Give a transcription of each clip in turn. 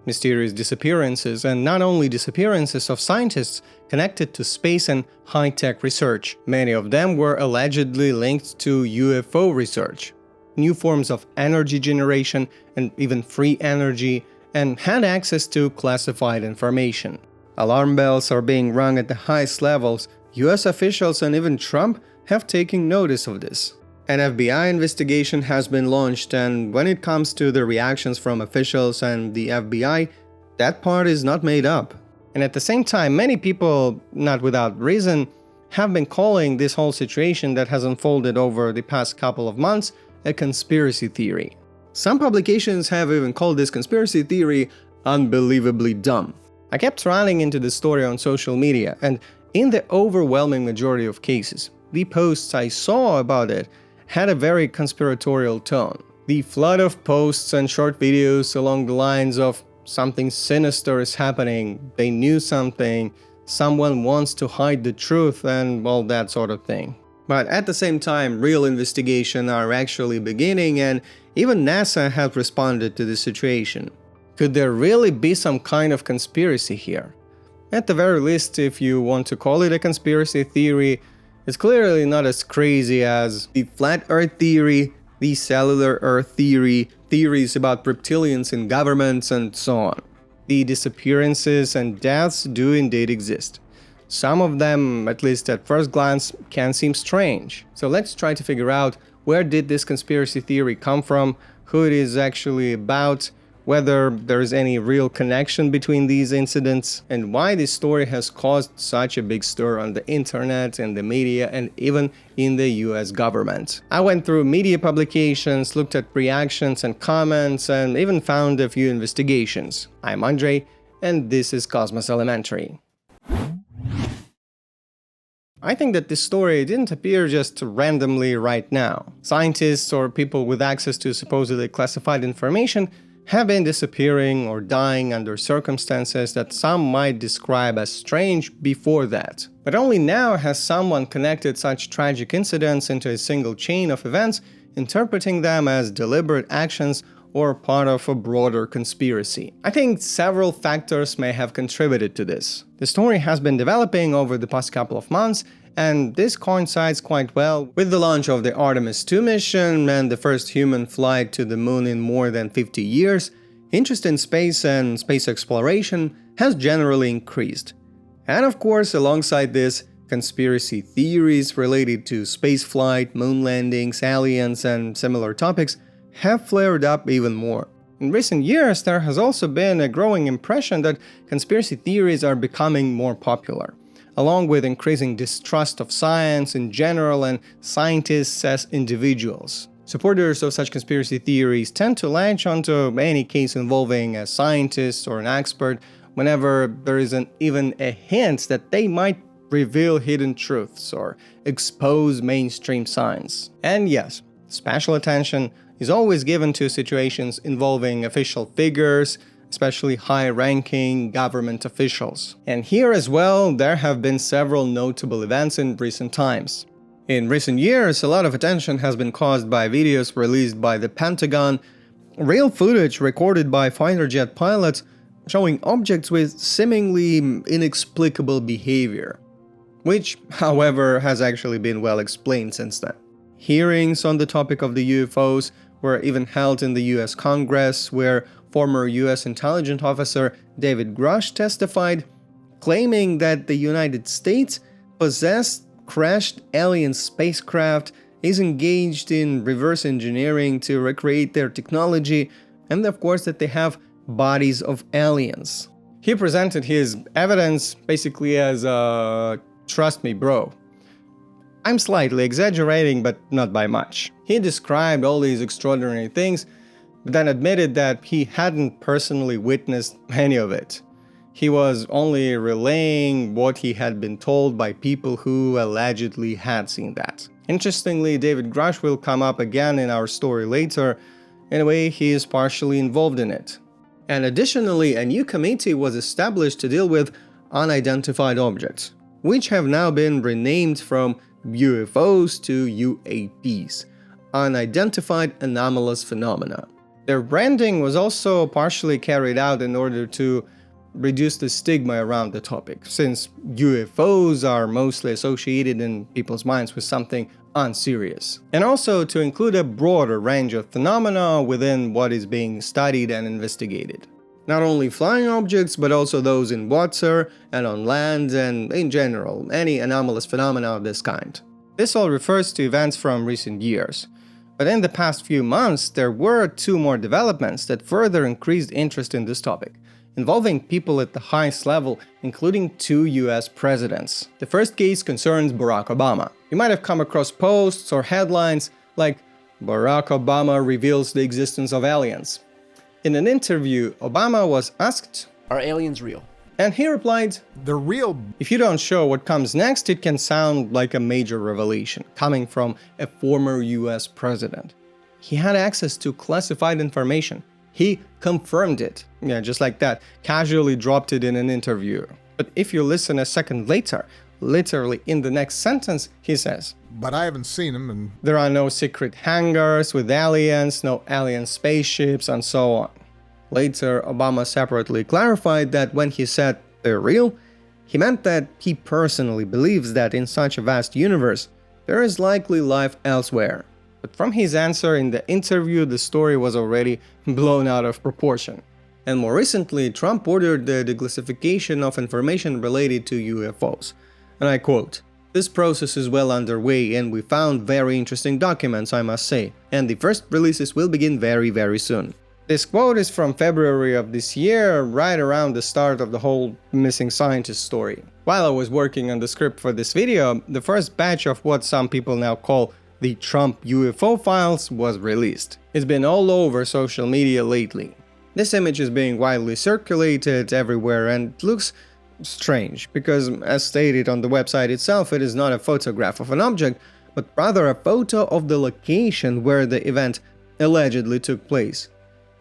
Mysterious disappearances, and not only disappearances of scientists connected to space and high-tech research. Many of them were allegedly linked to UFO research, new forms of energy generation and even free energy, and had access to classified information. Alarm bells are being rung at the highest levels. US officials and even Trump have taken notice of this. An FBI investigation has been launched, and when it comes to the reactions from officials and the FBI, that part is not made up. And at the same time, many people, not without reason, have been calling this whole situation that has unfolded over the past couple of months a conspiracy theory. Some publications have even called this conspiracy theory unbelievably dumb. I kept running into the story on social media, and in the overwhelming majority of cases, the posts I saw about it had a very conspiratorial tone. The flood of posts and short videos along the lines of something sinister is happening, they knew something, someone wants to hide the truth, and all that sort of thing. But at the same time, real investigations are actually beginning, and even NASA has responded to the situation. Could there really be some kind of conspiracy here? At the very least, if you want to call it a conspiracy theory, it's clearly not as crazy as the flat earth theory, the cellular earth theory, theories about reptilians in governments, and so on. The disappearances and deaths do indeed exist. Some of them, at least at first glance, can seem strange. So let's try to figure out where did this conspiracy theory come from, who it is actually about, whether there is any real connection between these incidents, and why this story has caused such a big stir on the internet and the media and even in the US government. I went through media publications, looked at reactions and comments, and even found a few investigations. I'm Andrei, and this is Cosmos Elementary. I think that this story didn't appear just randomly right now. Scientists or people with access to supposedly classified information have been disappearing or dying under circumstances that some might describe as strange before that. But only now has someone connected such tragic incidents into a single chain of events, interpreting them as deliberate actions or part of a broader conspiracy. I think several factors may have contributed to this. The story has been developing over the past couple of months, and this coincides quite well with the launch of the Artemis 2 mission and the first human flight to the moon in more than 50 years. Interest in space and space exploration has generally increased. And of course, alongside this, conspiracy theories related to spaceflight, moon landings, aliens, and similar topics have flared up even more. In recent years, there has also been a growing impression that conspiracy theories are becoming more popular, along with increasing distrust of science in general and scientists as individuals. Supporters of such conspiracy theories tend to latch onto any case involving a scientist or an expert whenever there isn't even a hint that they might reveal hidden truths or expose mainstream science. And yes, special attention is always given to situations involving official figures, especially high-ranking government officials. And here as well, there have been several notable events in recent times. In recent years, a lot of attention has been caused by videos released by the Pentagon, real footage recorded by fighter jet pilots showing objects with seemingly inexplicable behavior, which, however, has actually been well explained since then. Hearings on the topic of the UFOs were even held in the US Congress, where former US intelligence officer David Grush testified, claiming that the United States possessed crashed alien spacecraft, is engaged in reverse engineering to recreate their technology, and of course that they have bodies of aliens. He presented his evidence basically as a "trust me, bro." I'm slightly exaggerating, but not by much. He described all these extraordinary things, but then admitted that he hadn't personally witnessed any of it. He was only relaying what he had been told by people who allegedly had seen that. Interestingly, David Grush will come up again in our story later. In a way, he is partially involved in it. And additionally, a new committee was established to deal with unidentified objects, which have now been renamed from UFOs to UAPs, unidentified anomalous phenomena. Their branding was also partially carried out in order to reduce the stigma around the topic, since UFOs are mostly associated in people's minds with something unserious, and also to include a broader range of phenomena within what is being studied and investigated. Not only flying objects, but also those in water and on land, and in general, any anomalous phenomena of this kind. This all refers to events from recent years. But in the past few months, there were 2 more developments that further increased interest in this topic, involving people at the highest level, including 2 US presidents. The first case concerns Barack Obama. You might have come across posts or headlines like "Barack Obama reveals the existence of aliens." In an interview, Obama was asked, "Are aliens real?" And he replied, "They're real." If you don't show what comes next, it can sound like a major revelation, coming from a former US president. He had access to classified information. He confirmed it. Yeah, just like that, casually dropped it in an interview. But if you listen a second later, literally in the next sentence, he says, "But I haven't seen them, and there are no secret hangars with aliens, no alien spaceships, and so on." Later, Obama separately clarified that when he said they're real, he meant that he personally believes that in such a vast universe, there is likely life elsewhere. But from his answer in the interview, the story was already blown out of proportion. And more recently, Trump ordered the declassification of information related to UFOs. And I quote, "This process is well underway and we found very interesting documents, I must say, and the first releases will begin very soon." This quote is from February of this year, right around the start of the whole missing scientist story. While I was working on the script for this video, the first batch of what some people now call the Trump UFO files was released. It's been all over social media lately. This image is being widely circulated everywhere and looks strange, because as stated on the website itself, it is not a photograph of an object, but rather a photo of the location where the event allegedly took place.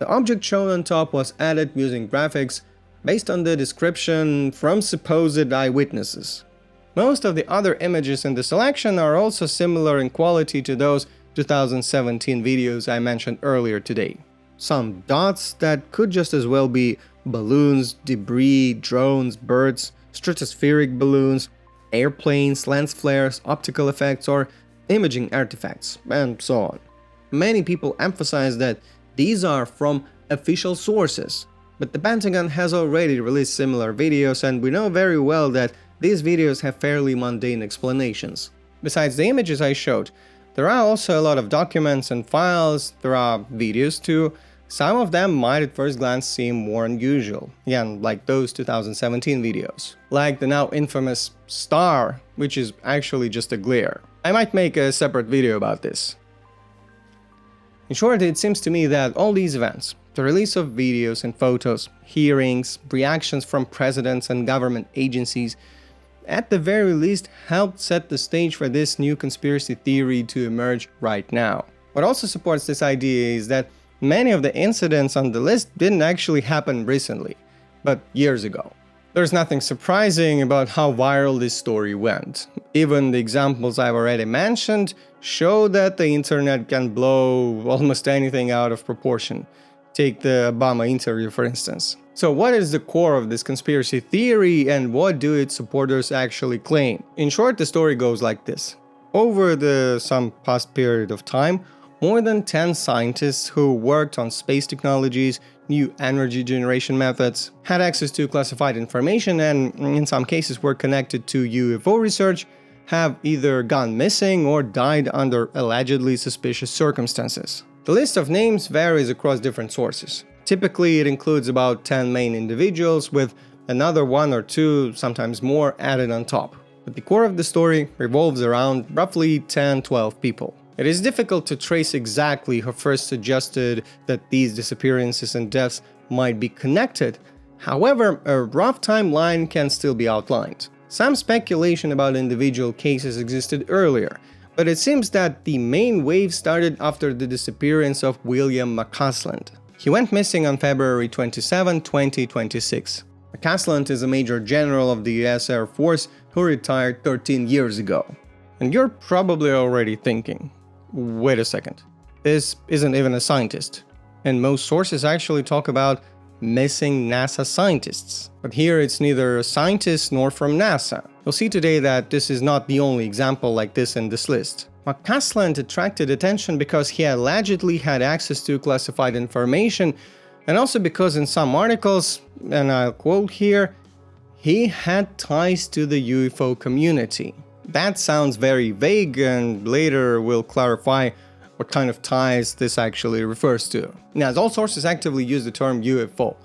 The object shown on top was added using graphics based on the description from supposed eyewitnesses. Most of the other images in the selection are also similar in quality to those 2017 videos I mentioned earlier today. Some dots that could just as well be balloons, debris, drones, birds, stratospheric balloons, airplanes, lens flares, optical effects, or imaging artifacts, and so on. Many people emphasize that these are from official sources, but the Pentagon has already released similar videos, and we know very well that these videos have fairly mundane explanations. Besides the images I showed, there are also a lot of documents and files, there are videos too. Some of them might at first glance seem more unusual, again, like those 2017 videos. Like the now infamous star, which is actually just a glare. I might make a separate video about this. In short, it seems to me that all these events, the release of videos and photos, hearings, reactions from presidents and government agencies, at the very least helped set the stage for this new conspiracy theory to emerge right now. What also supports this idea is that many of the incidents on the list didn't actually happen recently, but years ago. There's nothing surprising about how viral this story went. Even the examples I've already mentioned show that the internet can blow almost anything out of proportion. Take the Obama interview, for instance. So what is the core of this conspiracy theory and what do its supporters actually claim? In short, the story goes like this. Over some past period of time, more than 10 scientists who worked on space technologies, new energy generation methods, had access to classified information and, in some cases, were connected to UFO research, have either gone missing or died under allegedly suspicious circumstances. The list of names varies across different sources. Typically, it includes about 10 main individuals with another 1 or 2, sometimes more, added on top. But the core of the story revolves around roughly 10-12 people. It is difficult to trace exactly who first suggested that these disappearances and deaths might be connected. However, a rough timeline can still be outlined. Some speculation about individual cases existed earlier, but it seems that the main wave started after the disappearance of William McCasland. He went missing on February 27, 2026. McCasland is a major general of the US Air Force who retired 13 years ago. And you're probably already thinking, wait a second, this isn't even a scientist. And most sources actually talk about missing NASA scientists. But here it's neither scientists nor from NASA. You'll see today that this is not the only example like this in this list. McCasland attracted attention because he allegedly had access to classified information, and also because in some articles, and I'll quote here, he had ties to the UFO community. That sounds very vague, and later we'll clarify what kind of ties this actually refers to. Now, as all sources actively use the term UFO,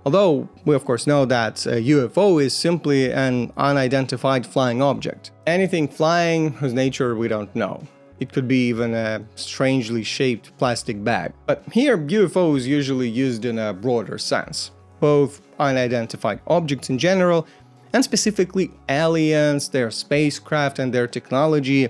although we of course know that a UFO is simply an unidentified flying object. Anything flying whose nature we don't know. It could be even a strangely shaped plastic bag. But here, UFO is usually used in a broader sense. Both unidentified objects in general, and specifically aliens, their spacecraft and their technology,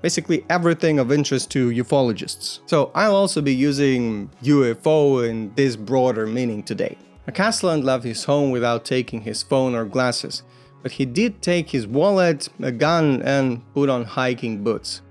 basically everything of interest to ufologists. So I'll also be using UFO in this broader meaning today. McCasland left his home without taking his phone or glasses, but he did take his wallet, a gun, and put on hiking boots.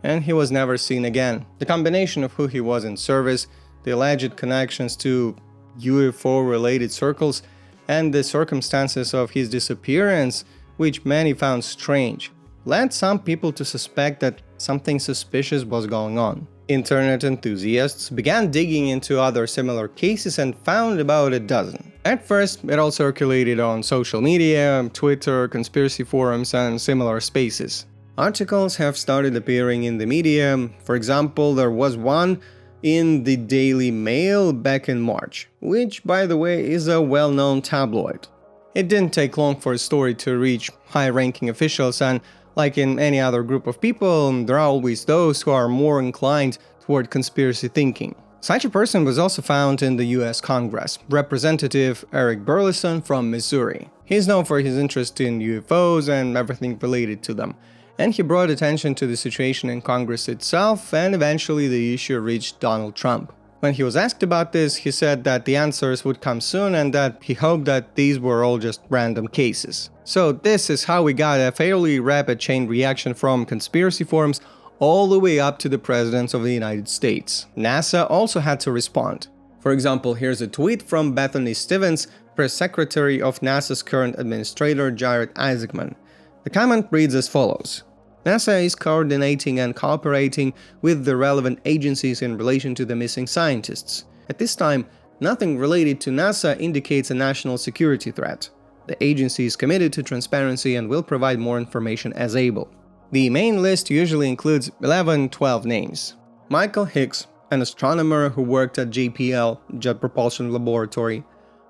And he was never seen again. The combination of who he was in service, the alleged connections to UFO-related circles, and the circumstances of his disappearance, which many found strange, led some people to suspect that something suspicious was going on. Internet enthusiasts began digging into other similar cases and found about a dozen. At first, it all circulated on social media, Twitter, conspiracy forums, and similar spaces. Articles have started appearing in the media. For example, there was one in the Daily Mail back in March, which, by the way, is a well-known tabloid. It didn't take long for a story to reach high-ranking officials, and like in any other group of people, there are always those who are more inclined toward conspiracy thinking. Such a person was also found in the US Congress, Representative Eric Burleson from Missouri. He's known for his interest in UFOs and everything related to them, and he brought attention to the situation in Congress itself, and eventually the issue reached Donald Trump. When he was asked about this, he said that the answers would come soon and that he hoped that these were all just random cases. So this is how we got a fairly rapid chain reaction from conspiracy forums all the way up to the presidents of the United States. NASA also had to respond. For example, here's a tweet from Bethany Stevens, press secretary of NASA's current administrator Jared Isaacman. The comment reads as follows. NASA is coordinating and cooperating with the relevant agencies in relation to the missing scientists. At this time, nothing related to NASA indicates a national security threat. The agency is committed to transparency and will provide more information as able. The main list usually includes 11-12 names. Michael Hicks, an astronomer who worked at JPL, Jet Propulsion Laboratory.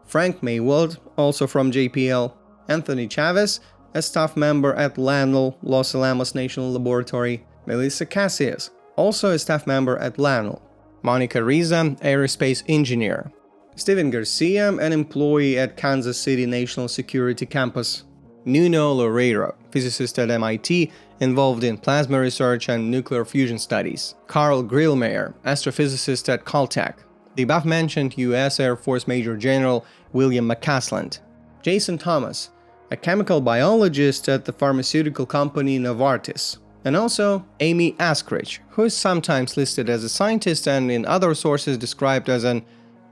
Frank Maiwald, also from JPL. Anthony Chavez, a staff member at LANL, Los Alamos National Laboratory. Melissa Cassius, also a staff member at LANL. Monica Riza, aerospace engineer. Steven Garcia, an employee at Kansas City National Security Campus. Nuno Loureiro, physicist at MIT, involved in plasma research and nuclear fusion studies. Carl Grillmeyer, astrophysicist at Caltech. The above-mentioned U.S. Air Force Major General William McCasland. Jason Thomas, a chemical biologist at the pharmaceutical company Novartis. And also Amy Askrich, who is sometimes listed as a scientist and in other sources described as an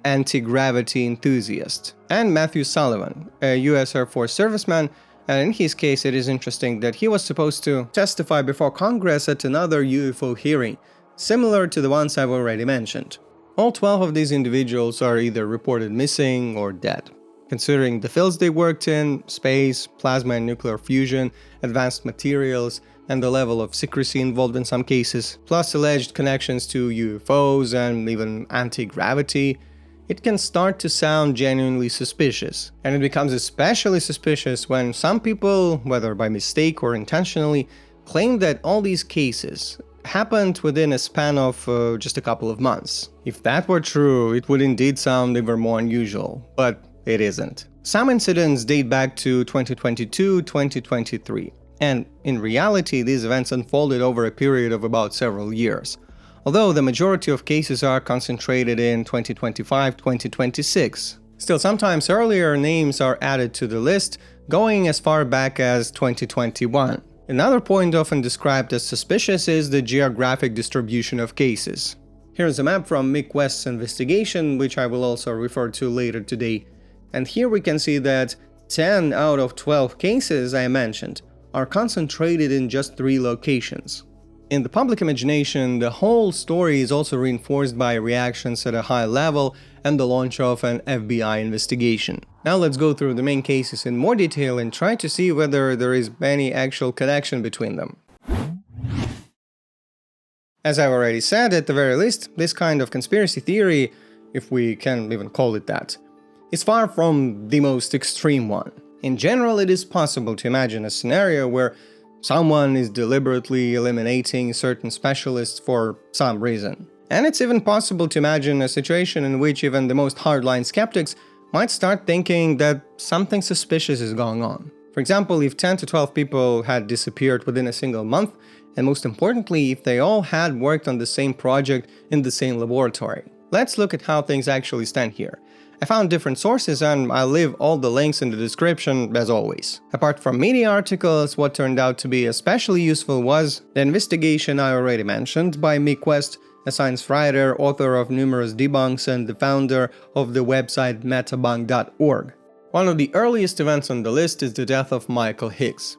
anti-gravity enthusiast. And Matthew Sullivan, a U.S. Air Force serviceman, and in his case it is interesting that he was supposed to testify before Congress at another UFO hearing, similar to the ones I've already mentioned. All 12 of these individuals are either reported missing or dead. Considering the fields they worked in, space, plasma and nuclear fusion, advanced materials, and the level of secrecy involved in some cases, plus alleged connections to UFOs and even anti-gravity, it can start to sound genuinely suspicious. And it becomes especially suspicious when some people, whether by mistake or intentionally, claim that all these cases happened within a span of just a couple of months. If that were true, it would indeed sound even more unusual, but it isn't. Some incidents date back to 2022-2023, and in reality these events unfolded over a period of about several years, although the majority of cases are concentrated in 2025-2026. Still, sometimes earlier names are added to the list, going as far back as 2021. Another point often described as suspicious is the geographic distribution of cases. Here's a map from Mick West's investigation, which I will also refer to later today. And here we can see that 10 out of 12 cases I mentioned are concentrated in just 3 locations. In the public imagination, the whole story is also reinforced by reactions at a high level and the launch of an FBI investigation. Now let's go through the main cases in more detail and try to see whether there is any actual connection between them. As I've already said, at the very least, this kind of conspiracy theory, if we can even call it that, is far from the most extreme one. In general, it is possible to imagine a scenario where someone is deliberately eliminating certain specialists for some reason. And it's even possible to imagine a situation in which even the most hardline skeptics might start thinking that something suspicious is going on. For example, if 10 to 12 people had disappeared within a single month, and most importantly, if they all had worked on the same project in the same laboratory. Let's look at how things actually stand here. I found different sources and I'll leave all the links in the description as always. Apart from media articles, what turned out to be especially useful was the investigation I already mentioned by Mick West, a science writer, author of numerous debunks and the founder of the website Metabunk.org. One of the earliest events on the list is the death of Michael Hicks.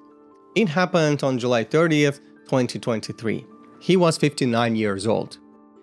It happened on July 30th, 2023. He was 59 years old.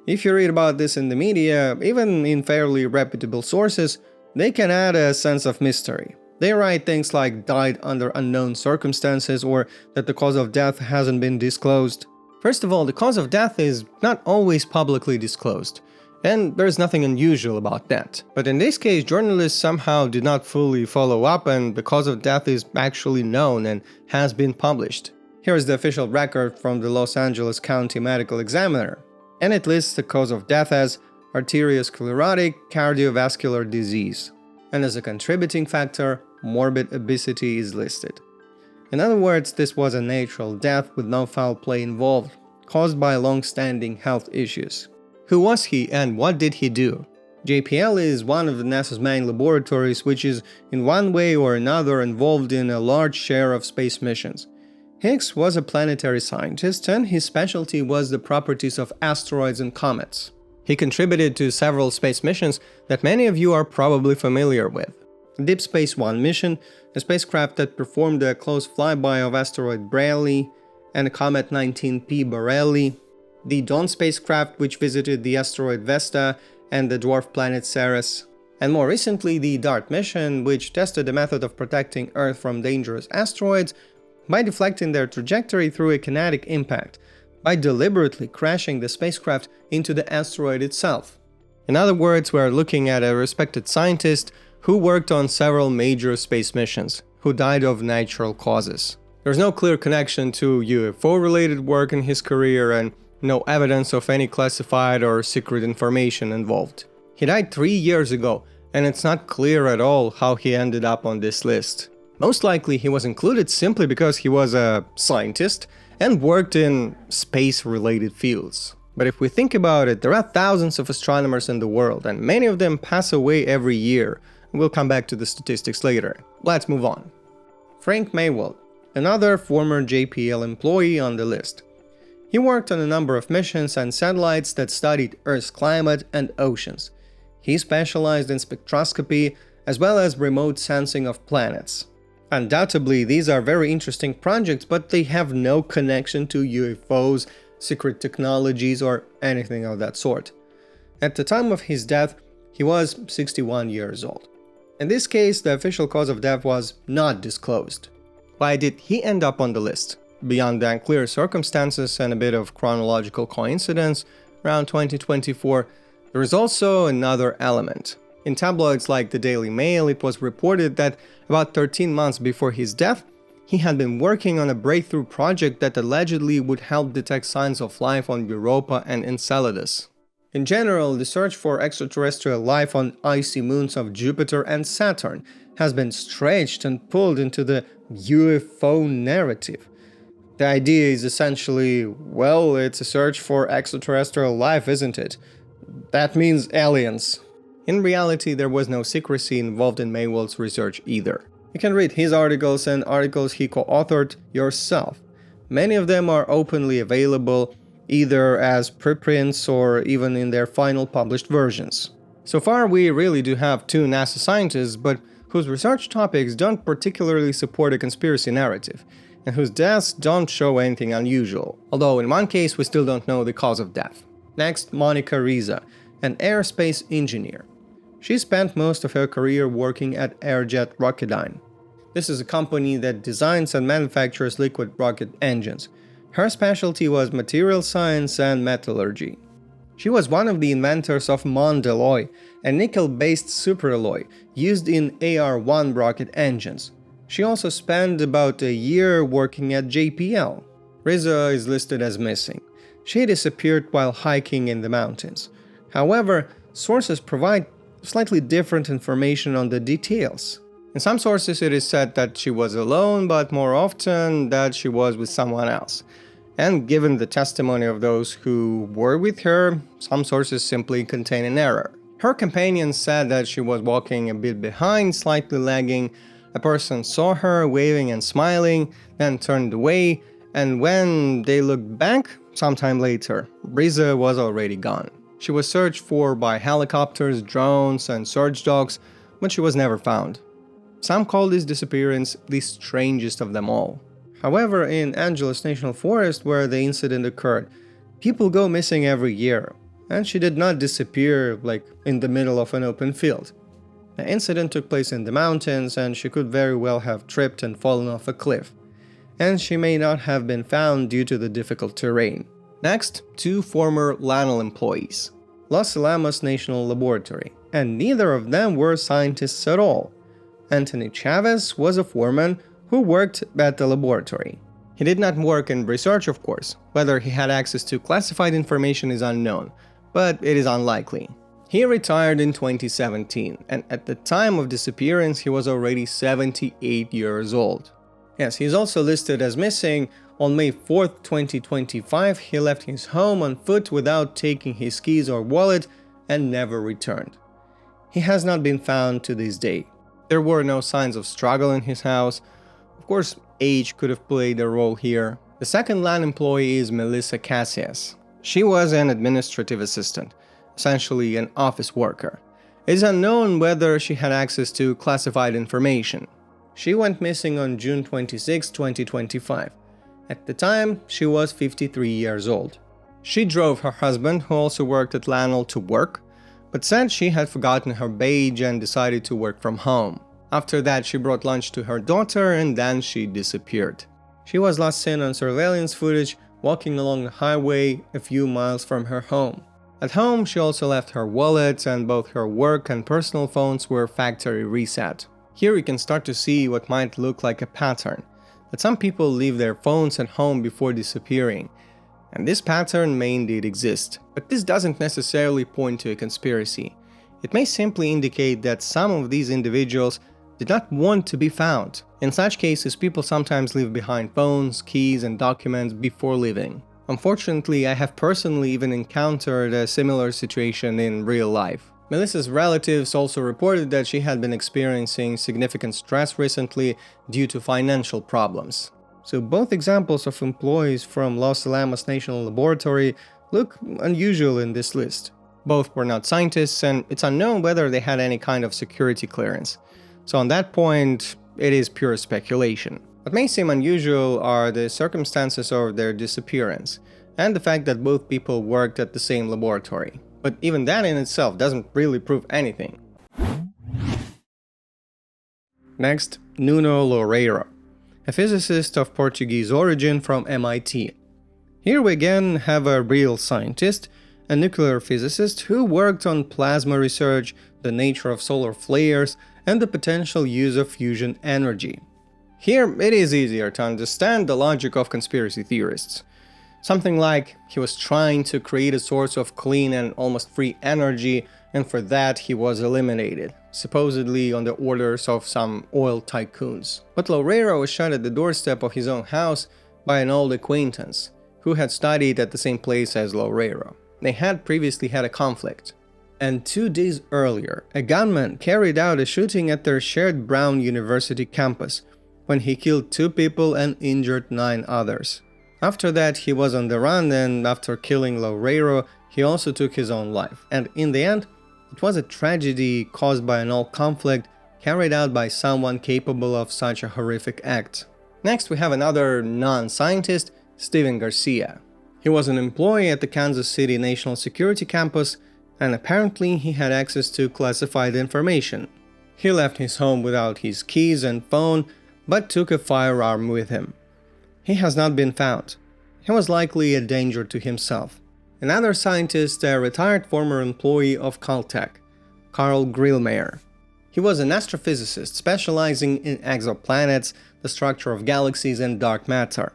If you read about this in the media, even in fairly reputable sources, they can add a sense of mystery. They write things like died under unknown circumstances or that the cause of death hasn't been disclosed. First of all, the cause of death is not always publicly disclosed, and there's nothing unusual about that. But in this case, journalists somehow did not fully follow up and the cause of death is actually known and has been published. Here is the official record from the Los Angeles County Medical Examiner. And it lists the cause of death as arteriosclerotic cardiovascular disease. And as a contributing factor, morbid obesity is listed. In other words, this was a natural death with no foul play involved, caused by long-standing health issues. Who was he and what did he do? JPL is one of the NASA's main laboratories which is in one way or another involved in a large share of space missions. Hicks was a planetary scientist and his specialty was the properties of asteroids and comets. He contributed to several space missions that many of you are probably familiar with. Deep Space One mission, a spacecraft that performed a close flyby of asteroid Braille and comet 19P Borrelli, the Dawn spacecraft which visited the asteroid Vesta and the dwarf planet Ceres, and more recently the DART mission which tested the method of protecting Earth from dangerous asteroids by deflecting their trajectory through a kinetic impact, by deliberately crashing the spacecraft into the asteroid itself. In other words, we are looking at a respected scientist who worked on several major space missions, who died of natural causes. There's no clear connection to UFO-related work in his career and no evidence of any classified or secret information involved. He died 3 years ago, and it's not clear at all how he ended up on this list. Most likely he was included simply because he was a scientist and worked in space-related fields. But if we think about it, there are thousands of astronomers in the world and many of them pass away every year. We'll come back to the statistics later. Let's move on. Frank Maiwald, another former JPL employee on the list. He worked on a number of missions and satellites that studied Earth's climate and oceans. He specialized in spectroscopy as well as remote sensing of planets. Undoubtedly, these are very interesting projects, but they have no connection to UFOs, secret technologies, or anything of that sort. At the time of his death, he was 61 years old. In this case, the official cause of death was not disclosed. Why did he end up on the list? Beyond the unclear circumstances and a bit of chronological coincidence around 2024, there is also another element. In tabloids like the Daily Mail, it was reported that about 13 months before his death, he had been working on a breakthrough project that allegedly would help detect signs of life on Europa and Enceladus. In general, the search for extraterrestrial life on icy moons of Jupiter and Saturn has been stretched and pulled into the UFO narrative. The idea is essentially, well, it's a search for extraterrestrial life, isn't it? That means aliens. In reality, there was no secrecy involved in Maiwald's research either. You can read his articles and articles he co-authored yourself. Many of them are openly available either as preprints or even in their final published versions. So far, we really do have 2 NASA scientists, but whose research topics don't particularly support a conspiracy narrative, and whose deaths don't show anything unusual, although in one case we still don't know the cause of death. Next, Monica Riza, an aerospace engineer. She spent most of her career working at Airjet Rocketdyne. This is a company that designs and manufactures liquid rocket engines. Her specialty was material science and metallurgy. She was one of the inventors of Mondelloy, a nickel-based superalloy used in AR-1 rocket engines. She also spent about a year working at JPL. Riza is listed as missing. She disappeared while hiking in the mountains. However, sources provide slightly different information on the details. In some sources it is said that she was alone, but more often that she was with someone else. And given the testimony of those who were with her, some sources simply contain an error. Her companions said that she was walking a bit behind, slightly lagging. A person saw her waving and smiling, then turned away, and when they looked back, sometime later, Riza was already gone. She was searched for by helicopters, drones, and search dogs, but she was never found. Some call this disappearance the strangest of them all. However, in Angeles National Forest, where the incident occurred, people go missing every year, and she did not disappear like in the middle of an open field. The incident took place in the mountains, and she could very well have tripped and fallen off a cliff, and she may not have been found due to the difficult terrain. Next, 2 former LANL employees, Los Alamos National Laboratory, and neither of them were scientists at all. Anthony Chavez was a foreman who worked at the laboratory. He did not work in research, of course. Whether he had access to classified information is unknown, but it is unlikely. He retired in 2017, and at the time of disappearance he was already 78 years old. Yes, he is also listed as missing. On May 4th, 2025, he left his home on foot without taking his keys or wallet and never returned. He has not been found to this day. There were no signs of struggle in his house. Of course, age could have played a role here. The second LAN employee is Melissa Cassias. She was an administrative assistant, essentially an office worker. It is unknown whether she had access to classified information. She went missing on June 26, 2025. At the time, she was 53 years old. She drove her husband, who also worked at LANL, to work, but said she had forgotten her badge and decided to work from home. After that, she brought lunch to her daughter and then she disappeared. She was last seen on surveillance footage walking along the highway a few miles from her home. At home, she also left her wallet, and both her work and personal phones were factory reset. Here you can start to see what might look like a pattern, that some people leave their phones at home before disappearing. And this pattern may indeed exist, but this doesn't necessarily point to a conspiracy. It may simply indicate that some of these individuals did not want to be found. In such cases, people sometimes leave behind phones, keys, and documents before leaving. Unfortunately, I have personally even encountered a similar situation in real life. Melissa's relatives also reported that she had been experiencing significant stress recently due to financial problems. So both examples of employees from Los Alamos National Laboratory look unusual in this list. Both were not scientists, and it's unknown whether they had any kind of security clearance. So on that point, it is pure speculation. What may seem unusual are the circumstances of their disappearance, and the fact that both people worked at the same laboratory. But even that in itself doesn't really prove anything. Next, Nuno Loureiro, a physicist of Portuguese origin from MIT. Here we again have a real scientist, a nuclear physicist who worked on plasma research, the nature of solar flares, and the potential use of fusion energy. Here it is easier to understand the logic of conspiracy theorists. Something like he was trying to create a source of clean and almost free energy, and for that he was eliminated, supposedly on the orders of some oil tycoons. But Loureiro was shot at the doorstep of his own house by an old acquaintance, who had studied at the same place as Loureiro. They had previously had a conflict. And 2 days earlier, a gunman carried out a shooting at their shared Brown University campus, when he killed 2 people and injured 9 others. After that, he was on the run, and after killing Loureiro, he also took his own life. And in the end, it was a tragedy caused by an old conflict carried out by someone capable of such a horrific act. Next, we have another non-scientist, Steven Garcia. He was an employee at the Kansas City National Security Campus, and apparently he had access to classified information. He left his home without his keys and phone, but took a firearm with him. He has not been found. He was likely a danger to himself. Another scientist, a retired former employee of Caltech, Carl Grillmeyer. He was an astrophysicist specializing in exoplanets, the structure of galaxies, and dark matter.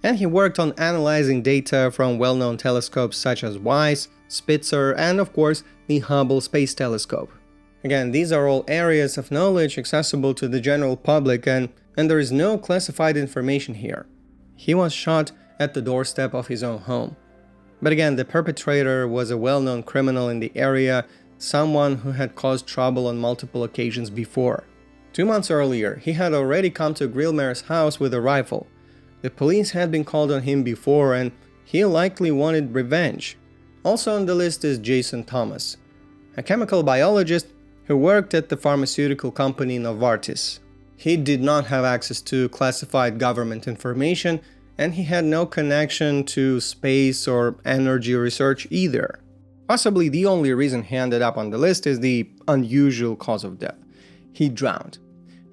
And he worked on analyzing data from well-known telescopes such as WISE, Spitzer, and of course the Hubble Space Telescope. Again, these are all areas of knowledge accessible to the general public, and there is no classified information here. He was shot at the doorstep of his own home. But again, the perpetrator was a well-known criminal in the area, someone who had caused trouble on multiple occasions before. 2 months earlier, he had already come to Grillmeyer's house with a rifle. The police had been called on him before, and he likely wanted revenge. Also on the list is Jason Thomas, a chemical biologist who worked at the pharmaceutical company Novartis. He did not have access to classified government information, and he had no connection to space or energy research either. Possibly the only reason he ended up on the list is the unusual cause of death. He drowned.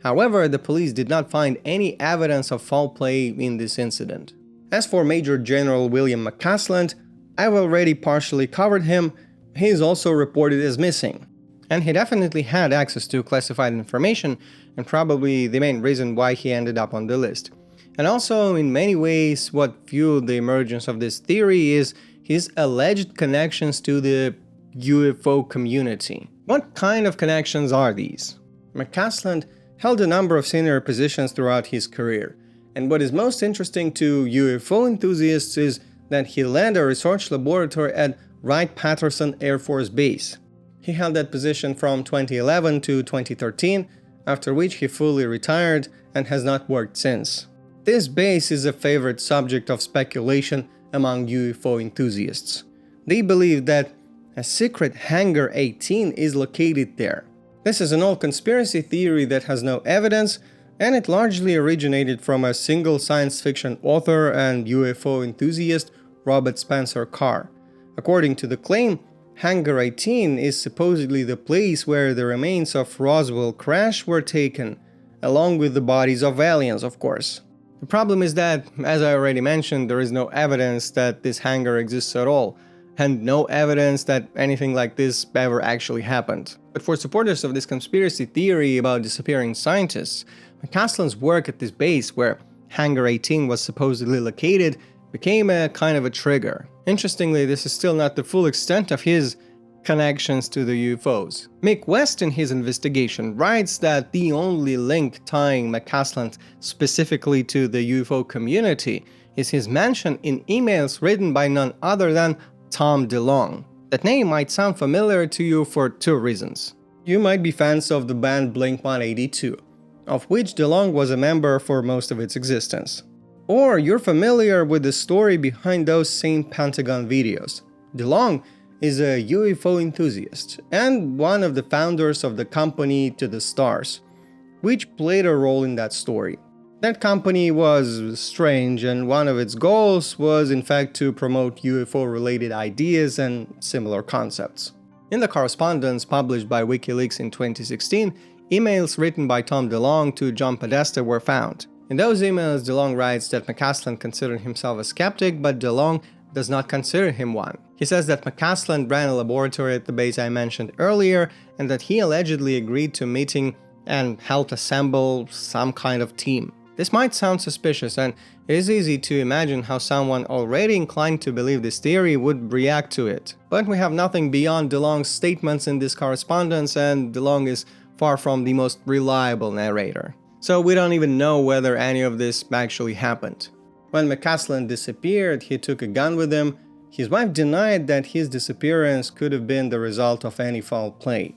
However, the police did not find any evidence of foul play in this incident. As for Major General William McCasland, I've already partially covered him. He is also reported as missing. And he definitely had access to classified information, and probably the main reason why he ended up on the list. And also, in many ways, what fueled the emergence of this theory is his alleged connections to the UFO community. What kind of connections are these? McCasland held a number of senior positions throughout his career, and what is most interesting to UFO enthusiasts is that he led a research laboratory at Wright-Patterson Air Force Base. He held that position from 2011 to 2013, after which he fully retired and has not worked since. This base is a favorite subject of speculation among UFO enthusiasts. They believe that a secret Hangar 18 is located there. This is an old conspiracy theory that has no evidence, and it largely originated from a single science fiction author and UFO enthusiast, Robert Spencer Carr. According to the claim, Hangar 18 is supposedly the place where the remains of Roswell crash were taken, along with the bodies of aliens, of course. The problem is that, as I already mentioned, there is no evidence that this hangar exists at all, and no evidence that anything like this ever actually happened. But for supporters of this conspiracy theory about disappearing scientists, McCasland's work at this base, where Hangar 18 was supposedly located, became a kind of a trigger. Interestingly, this is still not the full extent of his connections to the UFOs. Mick West in his investigation writes that the only link tying McCasland specifically to the UFO community is his mention in emails written by none other than Tom DeLonge. That name might sound familiar to you for two reasons. You might be fans of the band Blink-182, of which DeLonge was a member for most of its existence. Or you're familiar with the story behind those same Pentagon videos. DeLonge is a UFO enthusiast and one of the founders of the company To the Stars, which played a role in that story. That company was strange, and one of its goals was in fact to promote UFO-related ideas and similar concepts. In the correspondence published by WikiLeaks in 2016, emails written by Tom DeLonge to John Podesta were found. In those emails, DeLonge writes that McCasland considered himself a skeptic, but DeLonge does not consider him one. He says that McCasland ran a laboratory at the base I mentioned earlier, and that he allegedly agreed to meeting and helped assemble some kind of team. This might sound suspicious, and it is easy to imagine how someone already inclined to believe this theory would react to it. But we have nothing beyond DeLonge's statements in this correspondence, and DeLonge is far from the most reliable narrator. So we don't even know whether any of this actually happened. When McCasland disappeared, he took a gun with him. His wife denied that his disappearance could have been the result of any foul play.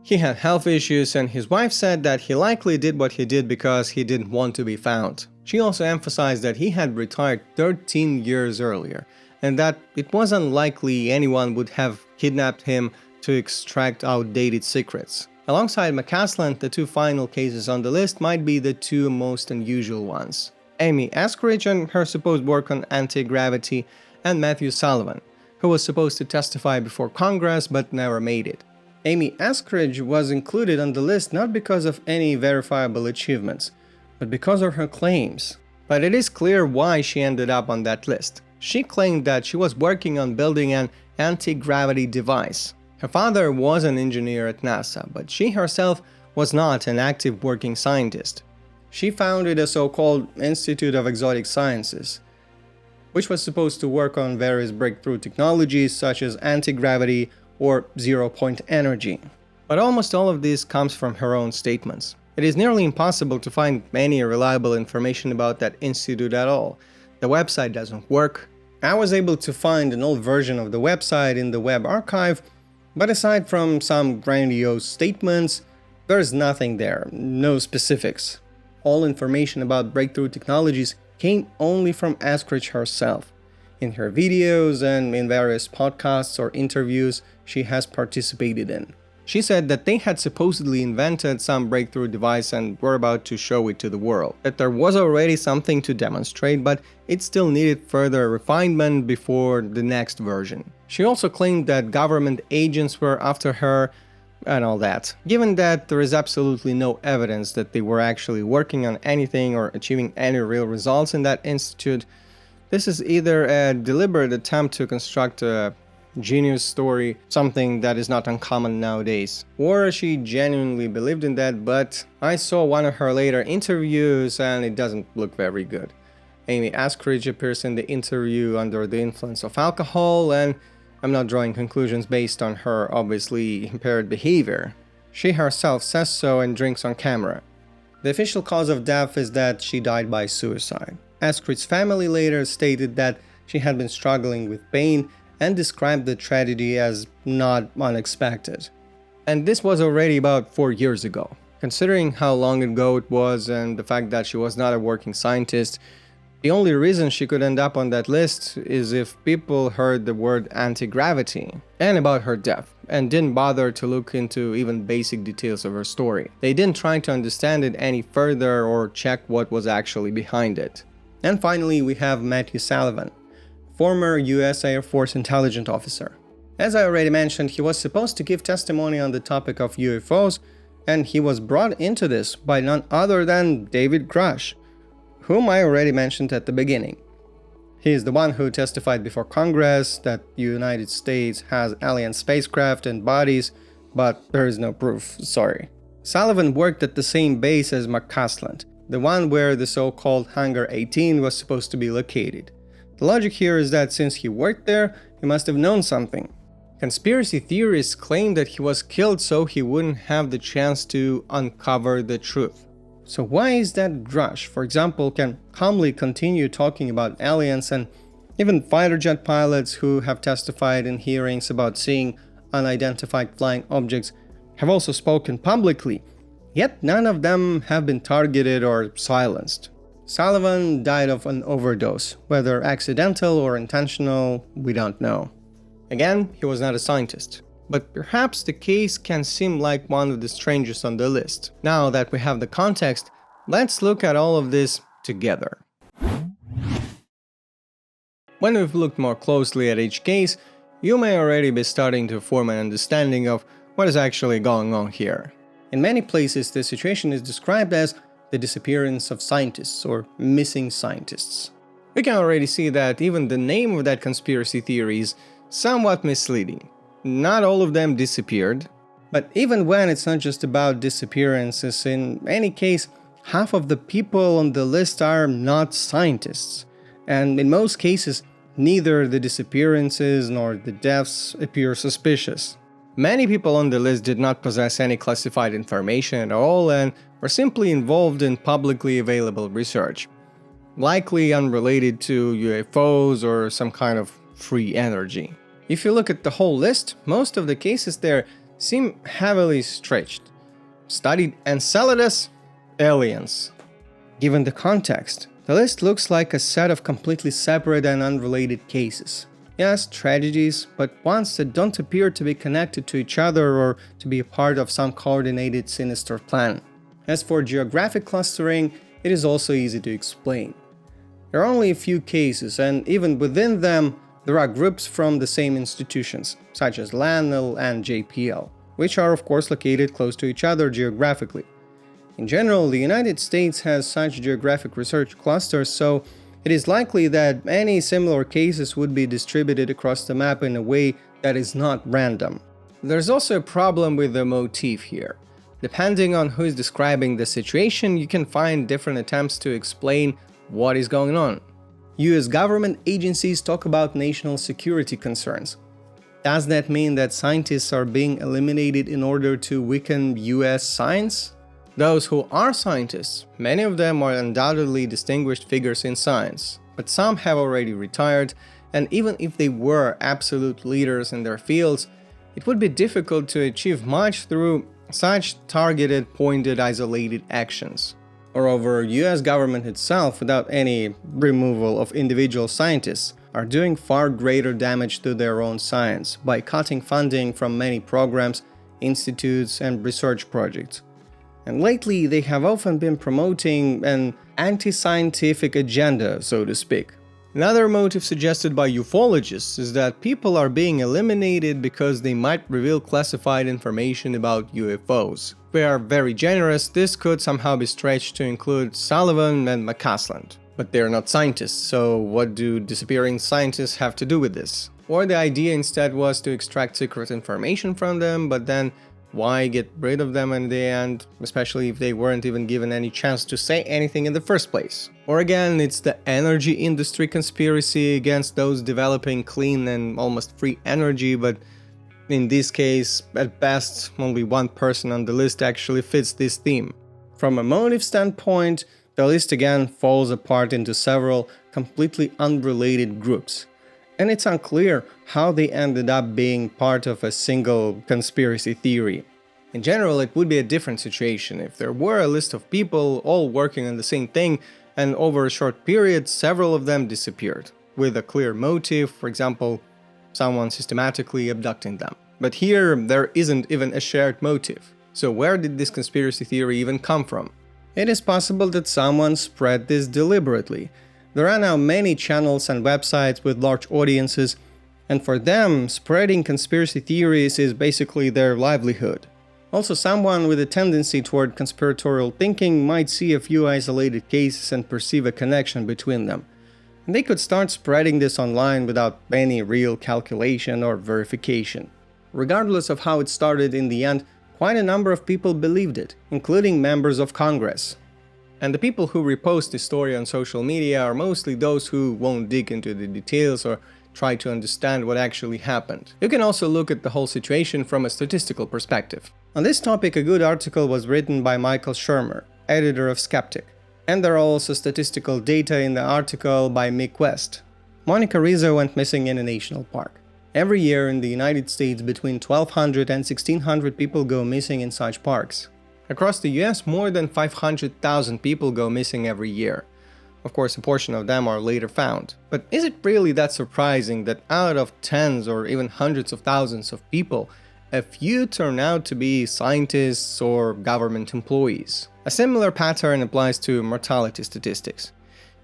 He had health issues, and his wife said that he likely did what he did because he didn't want to be found. She also emphasized that he had retired 13 years earlier, and that it was unlikely anyone would have kidnapped him to extract outdated secrets. Alongside McCasland, the two final cases on the list might be the two most unusual ones: Amy Eskridge and her supposed work on anti-gravity, and Matthew Sullivan, who was supposed to testify before Congress but never made it. Amy Eskridge was included on the list not because of any verifiable achievements, but because of her claims. But it is clear why she ended up on that list. She claimed that she was working on building an anti-gravity device. Her father was an engineer at NASA, but she herself was not an active working scientist. She founded a so-called Institute of Exotic Sciences, which was supposed to work on various breakthrough technologies such as anti-gravity or zero-point energy. But almost all of this comes from her own statements. It is nearly impossible to find any reliable information about that institute at all. The website doesn't work. I was able to find an old version of the website in the web archive, but aside from some grandiose statements, there's nothing there, no specifics. All information about breakthrough technologies came only from Eskridge herself, in her videos and in various podcasts or interviews she has participated in. She said that they had supposedly invented some breakthrough device and were about to show it to the world, that there was already something to demonstrate, but it still needed further refinement before the next version. She also claimed that government agents were after her and all that. Given that there is absolutely no evidence that they were actually working on anything or achieving any real results in that institute, this is either a deliberate attempt to construct a genius story, something that is not uncommon nowadays, or she genuinely believed in that, but I saw one of her later interviews and it doesn't look very good. Amy Eskridge appears in the interview under the influence of alcohol, and I'm not drawing conclusions based on her obviously impaired behavior. She herself says so and drinks on camera. The official cause of death is that she died by suicide. Eskridge's family later stated that she had been struggling with pain and described the tragedy as not unexpected. And this was already about 4 years ago. Considering how long ago it was and the fact that she was not a working scientist, the only reason she could end up on that list is if people heard the word anti-gravity and about her death and didn't bother to look into even basic details of her story. They didn't try to understand it any further or check what was actually behind it. And finally, we have Matthew Sullivan, former US Air Force intelligence officer. As I already mentioned, he was supposed to give testimony on the topic of UFOs, and he was brought into this by none other than David Grush, whom I already mentioned at the beginning. He is the one who testified before Congress that the United States has alien spacecraft and bodies, but there is no proof, sorry. Sullivan worked at the same base as McCasland, the one where the so-called Hangar 18 was supposed to be located. The logic here is that since he worked there, he must have known something. Conspiracy theorists claim that he was killed so he wouldn't have the chance to uncover the truth. So why is that Grush, for example, can calmly continue talking about aliens, and even fighter jet pilots who have testified in hearings about seeing unidentified flying objects have also spoken publicly, yet none of them have been targeted or silenced? Sullivan died of an overdose, whether accidental or intentional, we don't know. Again, he was not a scientist, but perhaps the case can seem like one of the strangest on the list. Now that we have the context, let's look at all of this together. When we've looked more closely at each case, you may already be starting to form an understanding of what is actually going on here. In many places, the situation is described as the disappearance of scientists or missing scientists. We can already see that even the name of that conspiracy theory is somewhat misleading. Not all of them disappeared, but even when it's not just about disappearances, in any case, half of the people on the list are not scientists, and in most cases, neither the disappearances nor the deaths appear suspicious. Many people on the list did not possess any classified information at all and were simply involved in publicly available research, likely unrelated to UFOs or some kind of free energy. If you look at the whole list, most of the cases there seem heavily stretched. Studied Enceladus? Aliens. Given the context, the list looks like a set of completely separate and unrelated cases. Yes, tragedies, but ones that don't appear to be connected to each other or to be a part of some coordinated sinister plan. As for geographic clustering, it is also easy to explain. There are only a few cases, and even within them, there are groups from the same institutions, such as LANL and JPL, which are of course located close to each other geographically. In general, the United States has such geographic research clusters, so it is likely that any similar cases would be distributed across the map in a way that is not random. There's also a problem with the motif here. Depending on who is describing the situation, you can find different attempts to explain what is going on. US government agencies talk about national security concerns. Does that mean that scientists are being eliminated in order to weaken US science? Those who are scientists, many of them are undoubtedly distinguished figures in science, but some have already retired, and even if they were absolute leaders in their fields, it would be difficult to achieve much through such targeted, pointed, isolated actions. Moreover, US government itself, without any removal of individual scientists, are doing far greater damage to their own science by cutting funding from many programs, institutes, and research projects. And lately, they have often been promoting an anti-scientific agenda, so to speak. Another motive suggested by ufologists is that people are being eliminated because they might reveal classified information about UFOs. If we are very generous, this could somehow be stretched to include Sullivan and McCasland. But they're not scientists, so what do disappearing scientists have to do with this? Or the idea instead was to extract secret information from them, but then why get rid of them in the end, especially if they weren't even given any chance to say anything in the first place? Or again, it's the energy industry conspiracy against those developing clean and almost free energy, but in this case, at best, only one person on the list actually fits this theme. From a motive standpoint, the list again falls apart into several completely unrelated groups. And it's unclear how they ended up being part of a single conspiracy theory. In general, it would be a different situation if there were a list of people all working on the same thing and over a short period several of them disappeared, with a clear motive, for example, someone systematically abducting them. But here, there isn't even a shared motive. So where did this conspiracy theory even come from? It is possible that someone spread this deliberately. There are now many channels and websites with large audiences, and for them, spreading conspiracy theories is basically their livelihood. Also, someone with a tendency toward conspiratorial thinking might see a few isolated cases and perceive a connection between them. And they could start spreading this online without any real calculation or verification. Regardless of how it started in the end, quite a number of people believed it, including members of Congress. And the people who repost this story on social media are mostly those who won't dig into the details or try to understand what actually happened. You can also look at the whole situation from a statistical perspective. On this topic, a good article was written by Michael Shermer, editor of Skeptic. And there are also statistical data in the article by Mick West. Monica Rizzo went missing in a national park. Every year in the United States, between 1,200 and 1,600 people go missing in such parks. Across the US, more than 500,000 people go missing every year. Of course, a portion of them are later found. But is it really that surprising that out of tens or even hundreds of thousands of people, a few turn out to be scientists or government employees? A similar pattern applies to mortality statistics.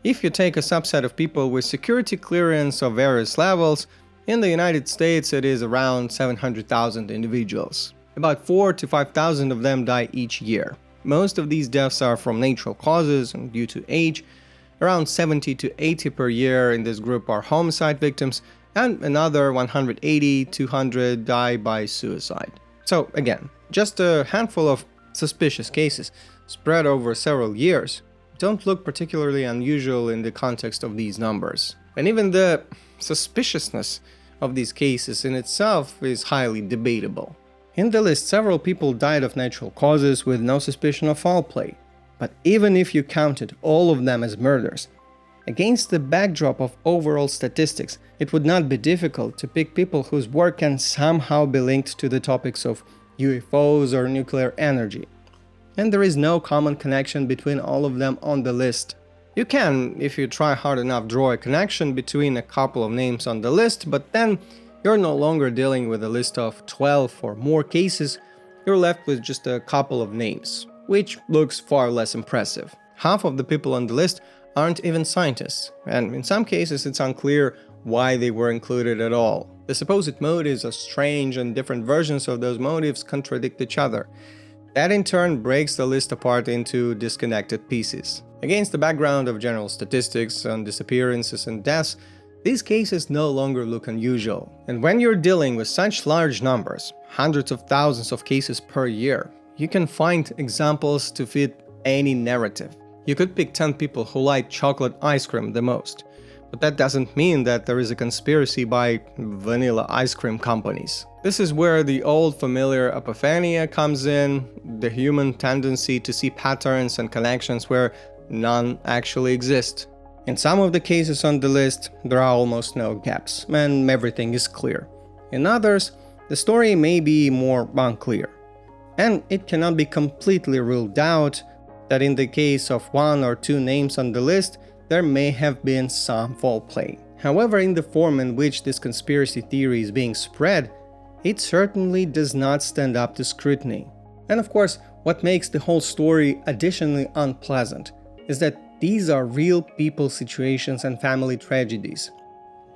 If you take a subset of people with security clearance of various levels, in the United States it is around 700,000 individuals. About 4,000 to 5,000 of them die each year. Most of these deaths are from natural causes and due to age. Around 70 to 80 per year in this group are homicide victims, and another 180 to 200 die by suicide. So again, just a handful of suspicious cases spread over several years don't look particularly unusual in the context of these numbers. And even the suspiciousness of these cases in itself is highly debatable. In the list, several people died of natural causes with no suspicion of foul play. But even if you counted all of them as murders, against the backdrop of overall statistics, it would not be difficult to pick people whose work can somehow be linked to the topics of UFOs, or nuclear energy. And there is no common connection between all of them on the list. You can, if you try hard enough, draw a connection between a couple of names on the list, but then you're no longer dealing with a list of 12 or more cases, you're left with just a couple of names, which looks far less impressive. Half of the people on the list aren't even scientists, and in some cases it's unclear why they were included at all. The supposed motives are strange, and different versions of those motives contradict each other. That in turn breaks the list apart into disconnected pieces. Against the background of general statistics on disappearances and deaths, these cases no longer look unusual. And when you're dealing with such large numbers, hundreds of thousands of cases per year, you can find examples to fit any narrative. You could pick 10 people who like chocolate ice cream the most, but that doesn't mean that there is a conspiracy by vanilla ice cream companies. This is where the old familiar apophenia comes in, the human tendency to see patterns and connections where none actually exist. In some of the cases on the list, there are almost no gaps, and everything is clear. In others, the story may be more unclear. And it cannot be completely ruled out that in the case of one or two names on the list, there may have been some foul play. However, in the form in which this conspiracy theory is being spread, it certainly does not stand up to scrutiny. And of course, what makes the whole story additionally unpleasant is that these are real people situations and family tragedies.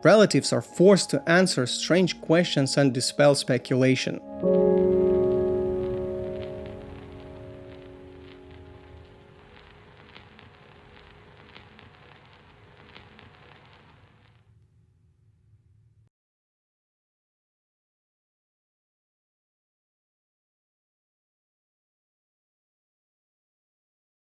Relatives are forced to answer strange questions and dispel speculation.